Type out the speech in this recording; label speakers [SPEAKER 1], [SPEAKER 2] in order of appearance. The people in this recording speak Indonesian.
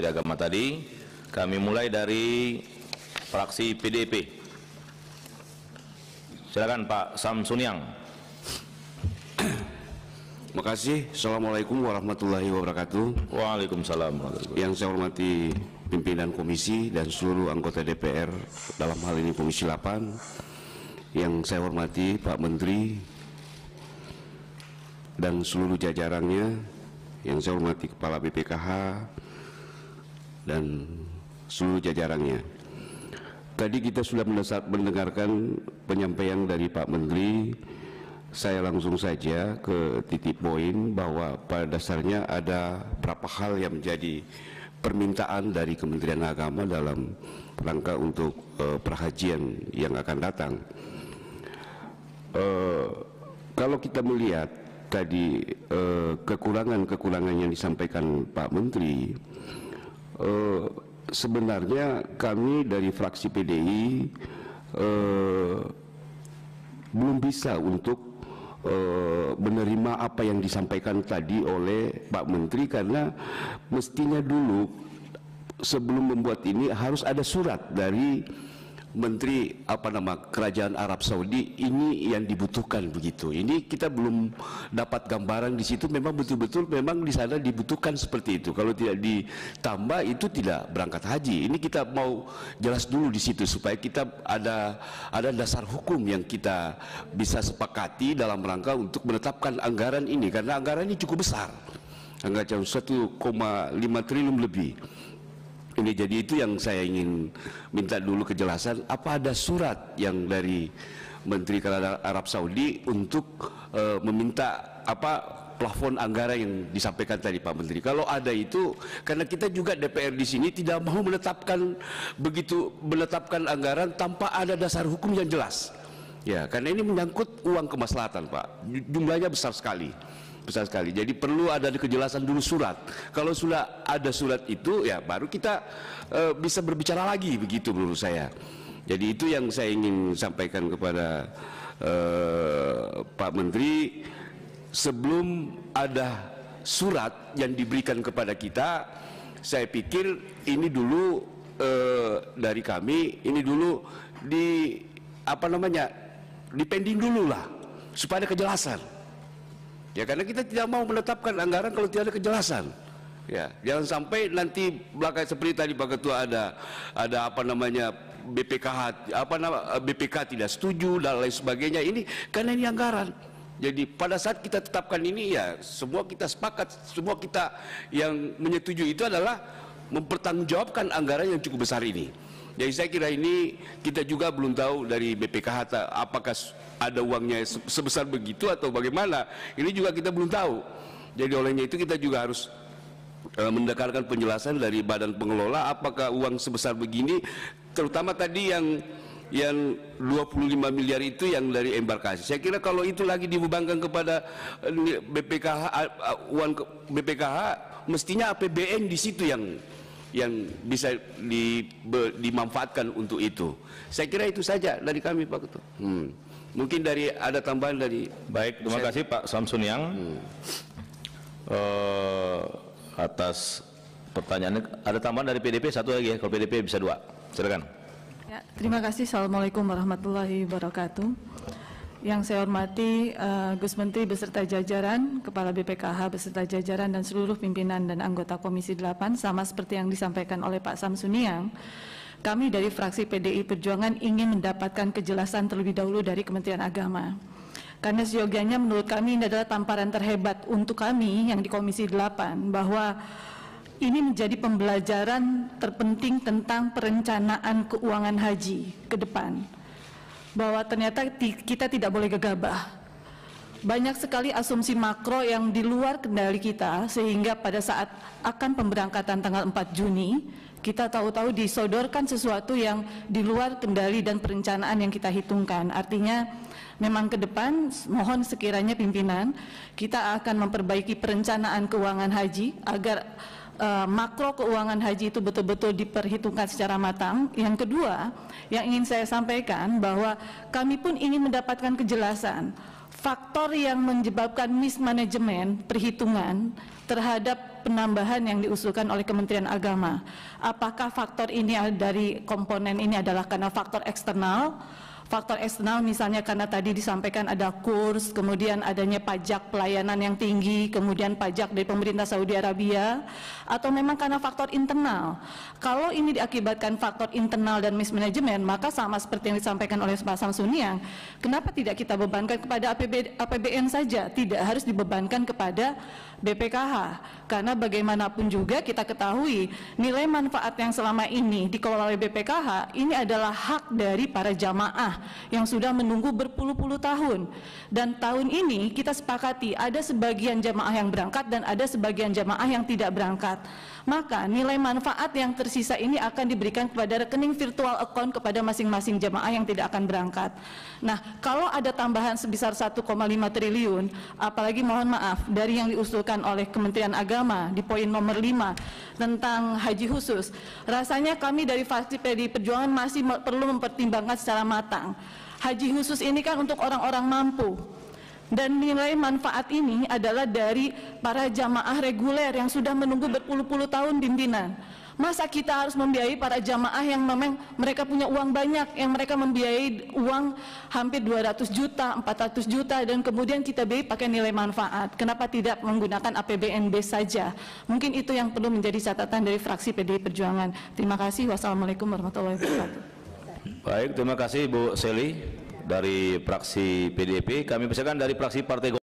[SPEAKER 1] Agama tadi. Kami mulai dari fraksi PDIP. Silakan Pak Samsuniang.
[SPEAKER 2] Terima kasih. Assalamualaikum warahmatullahi wabarakatuh.
[SPEAKER 1] Waalaikumsalam.
[SPEAKER 2] Yang saya hormati pimpinan komisi dan seluruh anggota DPR, dalam hal ini Komisi 8. Yang saya hormati Pak Menteri dan seluruh jajarannya. Yang saya hormati Kepala BPKH dan seluruh jajarannya. Tadi kita sudah mendengarkan penyampaian dari Pak Menteri. Saya langsung saja ke titik poin bahwa pada dasarnya ada beberapa hal yang menjadi permintaan dari Kementerian Agama dalam rangka untuk perhajian yang akan datang. Kalau kita melihat tadi kekurangan-kekurangan yang disampaikan Pak Menteri, sebenarnya kami dari fraksi PDI belum bisa untuk menerima apa yang disampaikan tadi oleh Pak Menteri, karena mestinya dulu sebelum membuat ini harus ada surat dari Menteri Kerajaan Arab Saudi, ini yang dibutuhkan begitu. Ini kita belum dapat gambaran di situ, memang betul-betul memang di sana dibutuhkan seperti itu. Kalau tidak ditambah itu tidak berangkat haji. Ini kita mau jelas dulu di situ supaya kita ada dasar hukum yang kita bisa sepakati dalam rangka untuk menetapkan anggaran ini, karena anggaran ini cukup besar. Anggaran 1,5 triliun lebih. Ini jadi itu yang saya ingin minta dulu kejelasan, apa ada surat yang dari Menteri Kerajaan Arab Saudi untuk meminta plafon anggaran yang disampaikan tadi Pak Menteri. Kalau ada itu, karena kita juga DPR di sini tidak mau menetapkan anggaran tanpa ada dasar hukum yang jelas. Ya, karena ini menyangkut uang kemaslahatan, Pak. Jumlahnya besar sekali. Jadi perlu ada kejelasan dulu surat. Kalau sudah ada surat itu, ya baru kita bisa berbicara lagi, begitu menurut saya. Jadi itu yang saya ingin sampaikan kepada Pak Menteri. Sebelum ada surat yang diberikan kepada kita, saya pikir ini dulu dari kami, ini dulu dipending dulu lah, supaya ada kejelasan. Ya, karena kita tidak mau menetapkan anggaran kalau tidak ada kejelasan. Ya, jangan sampai nanti belakang seperti tadi Pak Ketua ada BPK tidak setuju dan lain sebagainya. Ini karena ini anggaran. Jadi pada saat kita tetapkan ini, ya semua kita sepakat, semua kita yang menyetujui itu adalah mempertanggungjawabkan anggaran yang cukup besar ini. Jadi saya kira ini kita juga belum tahu dari BPKH apakah ada uangnya sebesar begitu atau bagaimana. Ini juga kita belum tahu. Jadi olehnya itu kita juga harus mendengarkan penjelasan dari badan pengelola apakah uang sebesar begini, terutama tadi yang 25 miliar itu yang dari embarkasi. Saya kira kalau itu lagi dibebankan kepada BPKH, uang BPKH, mestinya APBN di situ yang bisa dimanfaatkan untuk itu. Saya kira itu saja dari kami Pak Ketua. Mungkin ada tambahan dari.
[SPEAKER 1] Baik, terima kasih Pak Samsuniang atas pertanyaannya. Ada tambahan dari PDP satu lagi ya, kalau PDP bisa 2. Silakan.
[SPEAKER 3] Ya, terima kasih. Assalamualaikum warahmatullahi wabarakatuh. Yang saya hormati Gus Menteri beserta jajaran, Kepala BPKH beserta jajaran dan seluruh pimpinan dan anggota Komisi 8, sama seperti yang disampaikan oleh Pak Samsuniang, kami dari fraksi PDI Perjuangan ingin mendapatkan kejelasan terlebih dahulu dari Kementerian Agama. Karena seyogianya menurut kami ini adalah tamparan terhebat untuk kami yang di Komisi 8, bahwa ini menjadi pembelajaran terpenting tentang perencanaan keuangan haji ke depan. Bahwa ternyata kita tidak boleh gegabah. Banyak sekali asumsi makro yang di luar kendali kita, sehingga pada saat akan pemberangkatan tanggal 4 Juni, kita tahu-tahu disodorkan sesuatu yang di luar kendali dan perencanaan yang kita hitungkan. Artinya memang ke depan mohon sekiranya pimpinan kita akan memperbaiki perencanaan keuangan haji agar makro keuangan haji itu betul-betul diperhitungkan secara matang. Yang kedua yang ingin saya sampaikan, bahwa kami pun ingin mendapatkan kejelasan faktor yang menyebabkan mismanagement perhitungan terhadap penambahan yang diusulkan oleh Kementerian Agama. Apakah faktor ini dari komponen ini adalah karena faktor eksternal? Faktor eksternal misalnya karena tadi disampaikan ada kurs, kemudian adanya pajak pelayanan yang tinggi, kemudian pajak dari pemerintah Saudi Arabia, atau memang karena faktor internal. Kalau ini diakibatkan faktor internal dan mismanagement, maka sama seperti yang disampaikan oleh Pak Samsuniang, kenapa tidak kita bebankan kepada APBN saja, tidak harus dibebankan kepada BPKH, karena bagaimanapun juga kita ketahui nilai manfaat yang selama ini dikelola oleh BPKH ini adalah hak dari para jamaah yang sudah menunggu berpuluh-puluh tahun, dan tahun ini kita sepakati ada sebagian jamaah yang berangkat dan ada sebagian jamaah yang tidak berangkat, maka nilai manfaat yang tersisa ini akan diberikan kepada rekening virtual account kepada masing-masing jamaah yang tidak akan berangkat. Nah, kalau ada tambahan sebesar 1,5 triliun, apalagi mohon maaf dari yang diusulkan oleh Kementerian Agama di poin nomor 5 tentang haji khusus, rasanya kami dari fraksi PDI Perjuangan masih perlu mempertimbangkan secara matang. Haji khusus ini kan untuk orang-orang mampu, dan nilai manfaat ini adalah dari para jamaah reguler yang sudah menunggu berpuluh-puluh tahun pimpinan. Masa kita harus membiayai para jamaah yang memang mereka punya uang banyak, yang mereka membiayai uang hampir 200 juta, 400 juta, dan kemudian kita biayai pakai nilai manfaat. Kenapa tidak menggunakan APBNB saja? Mungkin itu yang perlu menjadi catatan dari fraksi PDI Perjuangan. Terima kasih. Wassalamualaikum warahmatullahi wabarakatuh.
[SPEAKER 1] Baik, terima kasih Bu Seli dari fraksi PDIP. Kami persilakan dari fraksi Partai